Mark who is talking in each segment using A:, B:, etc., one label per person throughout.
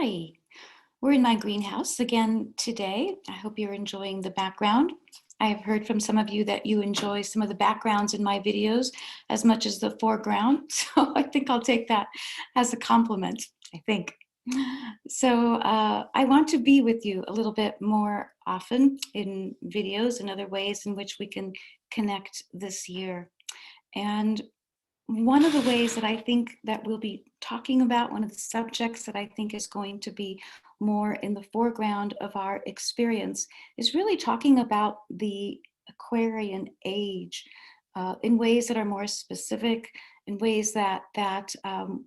A: Hi, we're in my greenhouse again today. I hope you're enjoying the background. I have heard from some of you that you enjoy some of the backgrounds in my videos as much as the foreground. So I think I'll take that as a compliment, I think. So I want to be with you a little bit more often in videos and other ways in which we can connect this year. And one of the ways that I think that we'll be talking about, one of the subjects that I think is going to be more in the foreground of our experience, is really talking about the Aquarian Age in ways that are more specific, in ways that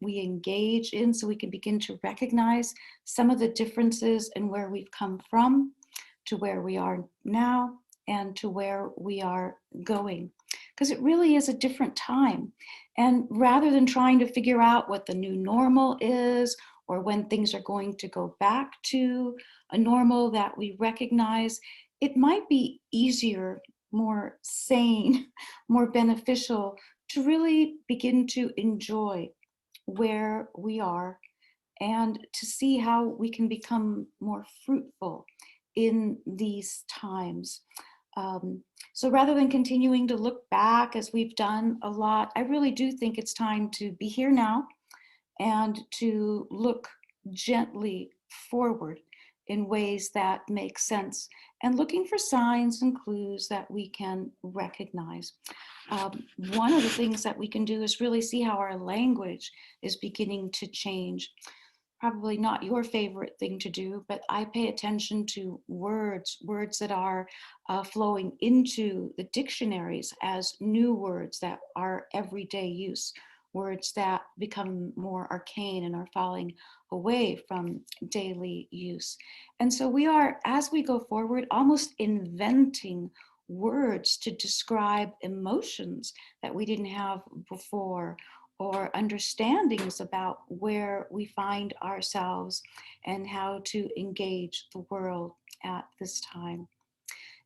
A: we engage in, so we can begin to recognize some of the differences in where we've come from to where we are now and to where we are going. Because it really is a different time. And rather than trying to figure out what the new normal is or when things are going to go back to a normal that we recognize, it might be easier, more sane, more beneficial to really begin to enjoy where we are and to see how we can become more fruitful in these times. So rather than continuing to look back as we've done a lot, I really do think it's time to be here now and to look gently forward in ways that make sense and looking for signs and clues that we can recognize. One of the things that we can do is really see how our language is beginning to change. Probably not your favorite thing to do, but I pay attention to words that are flowing into the dictionaries as new words that are everyday use, words that become more arcane and are falling away from daily use. And so we are, as we go forward, almost inventing words to describe emotions that we didn't have before, or understandings about where we find ourselves and how to engage the world at this time.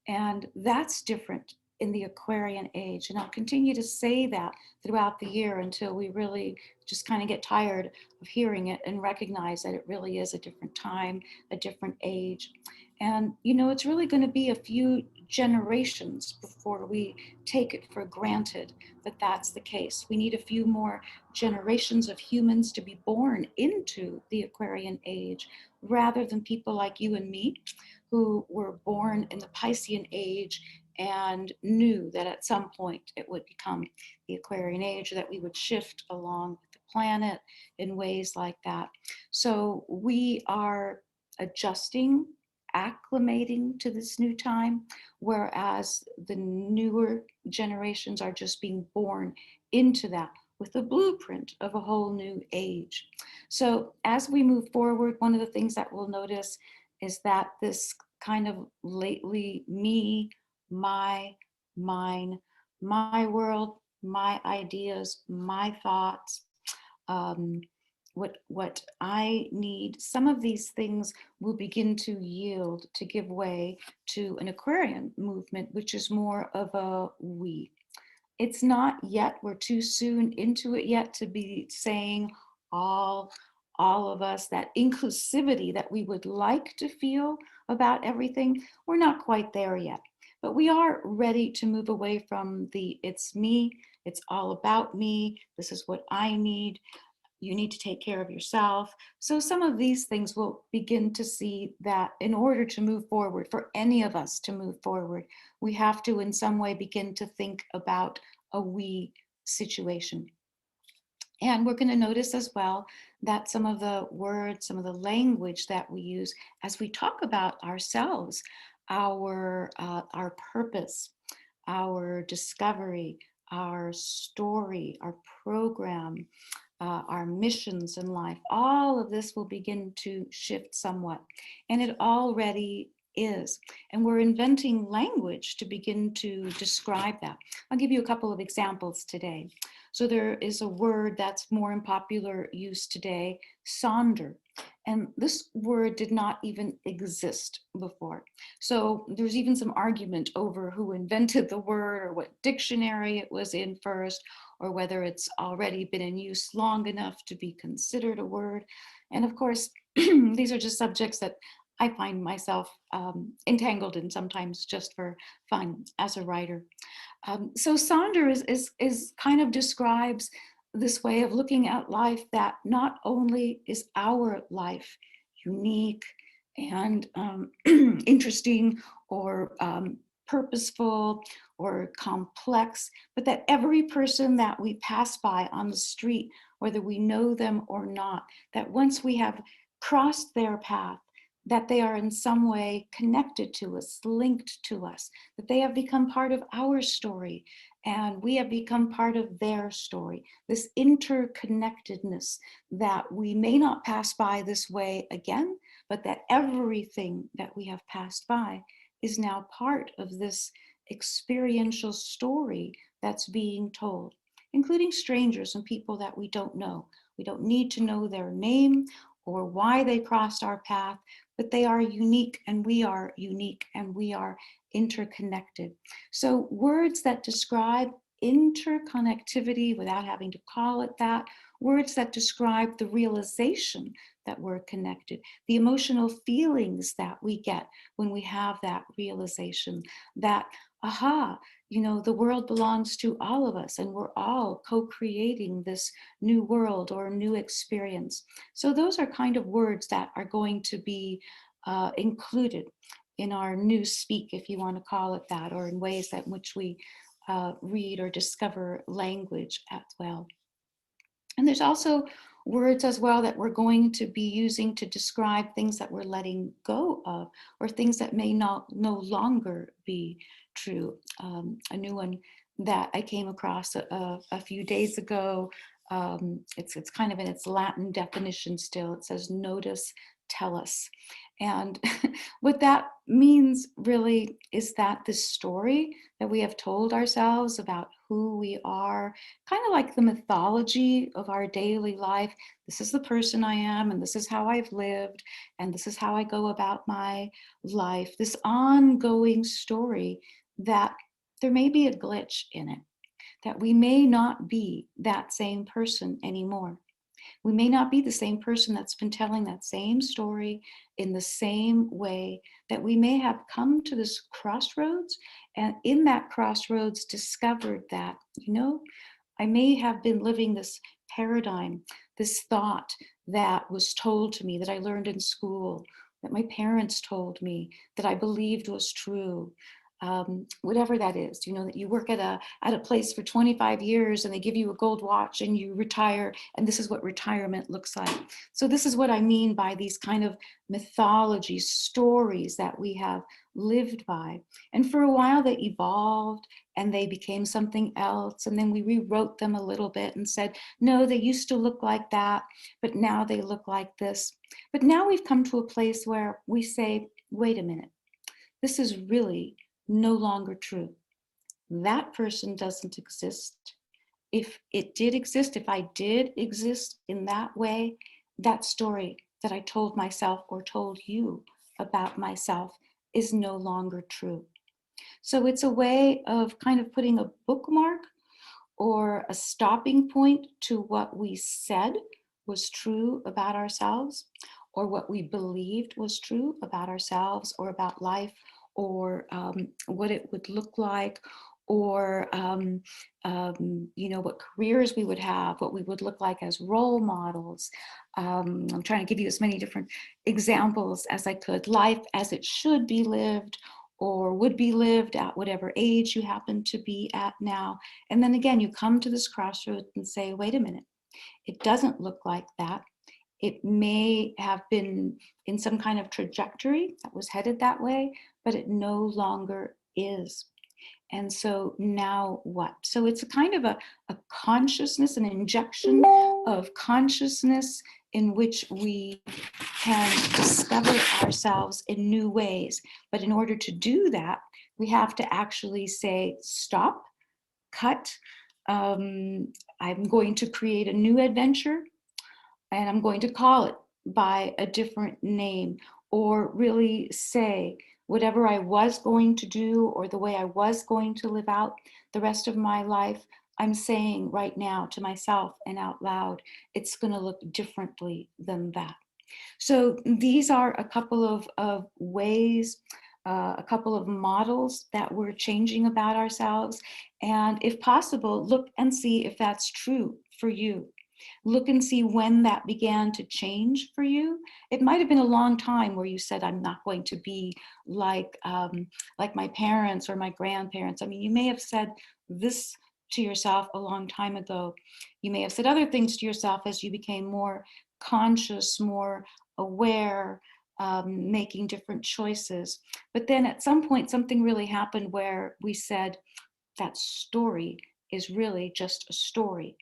A: And that's different in the Aquarian age. And I'll continue to say that throughout the year until we really just kind of get tired of hearing it and recognize that it really is a different time, a different age. And, you know, it's really going to be a few generations before we take it for granted that that's the case. We need a few more generations of humans to be born into the Aquarian age rather than people like you and me who were born in the Piscean age and knew that at some point it would become the Aquarian age, or that we would shift along with the planet in ways like that. So we are adjusting, acclimating to this new time, whereas the newer generations are just being born into that with the blueprint of a whole new age. So as we move forward, one of the things that we'll notice is that this kind of lately me, my, mine, my world, my ideas, my thoughts, um, what I need, some of these things will begin to yield, to give way to an Aquarian movement, which is more of a we. It's not yet, we're too soon into it yet to be saying all of us, that inclusivity that we would like to feel about everything. We're not quite there yet, but we are ready to move away from the it's me, it's all about me, this is what I need, you need to take care of yourself. So some of these things we'll begin to see that in order to move forward, for any of us to move forward, we have to in some way begin to think about a we situation. And we're going to notice as well that some of the words, some of the language that we use as we talk about ourselves, our purpose, our discovery, our story, our program, our missions in life, all of this will begin to shift somewhat. And it already is. And we're inventing language to begin to describe that. I'll give you a couple of examples today. So there is a word that's more in popular use today, sonder. And this word did not even exist before. So there's even some argument over who invented the word or what dictionary it was in first, or whether it's already been in use long enough to be considered a word. And of course, These are just subjects that I find myself entangled in sometimes just for fun as a writer. So Sonder is kind of describes this way of looking at life that not only is our life unique and interesting or purposeful or complex, but that every person that we pass by on the street, whether we know them or not, that once we have crossed their path, that they are in some way connected to us, linked to us, that they have become part of our story and we have become part of their story. This interconnectedness that we may not pass by this way again, but that everything that we have passed by is now part of this experiential story that's being told, including strangers and people that we don't know. We don't need to know their name or why they crossed our path, but they are unique and we are unique and we are interconnected. So words that describe interconnectivity without having to call it that, words that describe the realization that we're connected, the emotional feelings that we get when we have that realization, that, aha, you know, the world belongs to all of us and we're all co-creating this new world or new experience. So those are kind of words that are going to be included in our new speak, if you want to call it that, or in ways that which we read or discover language as well. And there's also words as well that we're going to be using to describe things that we're letting go of or things that may no longer be true. A new one that I came across a few days ago, it's kind of in its Latin definition still. It says nodus tellus. And what that means really is that this story that we have told ourselves about who we are, kind of like the mythology of our daily life. This is the person I am, and this is how I've lived, and this is how I go about my life. This ongoing story that there may be a glitch in it, that we may not be that same person anymore. We may not be the same person that's been telling that same story in the same way, that we may have come to this crossroads and in that crossroads discovered that, you know, I may have been living this paradigm, this thought that was told to me, that I learned in school, that my parents told me, that I believed was true. Whatever that is, you know, that you work at a place for 25 years and they give you a gold watch and you retire, and this is what retirement looks like. So this is what I mean by these kind of mythologies, stories that we have lived by. And for a while they evolved and they became something else. And then we rewrote them a little bit and said, no, they used to look like that, but now they look like this. But now we've come to a place where we say, wait a minute, this is really no longer true. That person doesn't exist. If it did exist, if I did exist in that way, that story that I told myself or told you about myself is no longer true. So it's a way of kind of putting a bookmark or a stopping point to what we said was true about ourselves, or what we believed was true about ourselves or about life, or what it would look like, or you know, what careers we would have, what we would look like as role models. I'm trying to give you as many different examples as I could. Life as it should be lived or would be lived at whatever age you happen to be at now. And then again, you come to this crossroads and say, wait a minute, it doesn't look like that. It may have been in some kind of trajectory that was headed that way, but it no longer is. And so now what? So it's a kind of a consciousness, an injection of consciousness in which we can discover ourselves in new ways. But in order to do that, we have to actually say, stop, cut. I'm going to create a new adventure and I'm going to call it by a different name, or really say whatever I was going to do or the way I was going to live out the rest of my life, I'm saying right now to myself and out loud, it's going to look differently than that. So these are a couple of ways, a couple of models that we're changing about ourselves. And if possible, look and see if that's true for you. Look and see when that began to change for you. It might have been a long time where you said, I'm not going to be like my parents or my grandparents. I mean, you may have said this to yourself a long time ago. You may have said other things to yourself as you became more conscious, more aware, making different choices. But then at some point, something really happened where we said, that story is really just a story.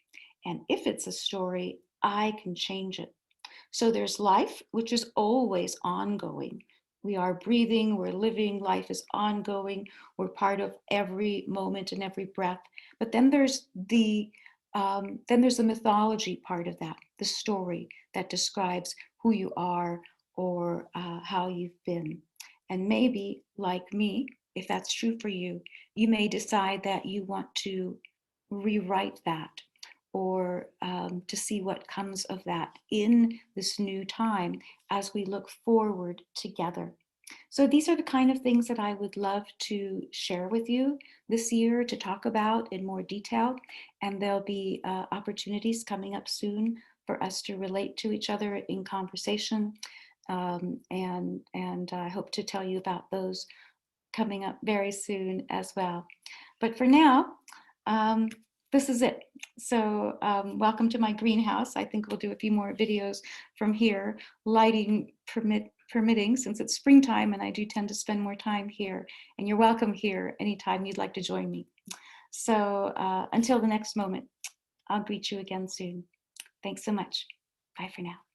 A: And if it's a story, I can change it. So there's life, which is always ongoing. We are breathing, we're living, life is ongoing, we're part of every moment and every breath. But then there's the mythology part of that, the story that describes who you are or how you've been. And maybe, like me, if that's true for you, you may decide that you want to rewrite that or to see what comes of that in this new time as we look forward together. So these are the kind of things that I would love to share with you this year to talk about in more detail. And there'll be opportunities coming up soon for us to relate to each other in conversation. And I hope to tell you about those coming up very soon as well. But for now, this is it. So welcome to my greenhouse. I think we'll do a few more videos from here, lighting permitting, since it's springtime and I do tend to spend more time here. And you're welcome here anytime you'd like to join me. So until the next moment, I'll greet you again soon. Thanks so much. Bye for now.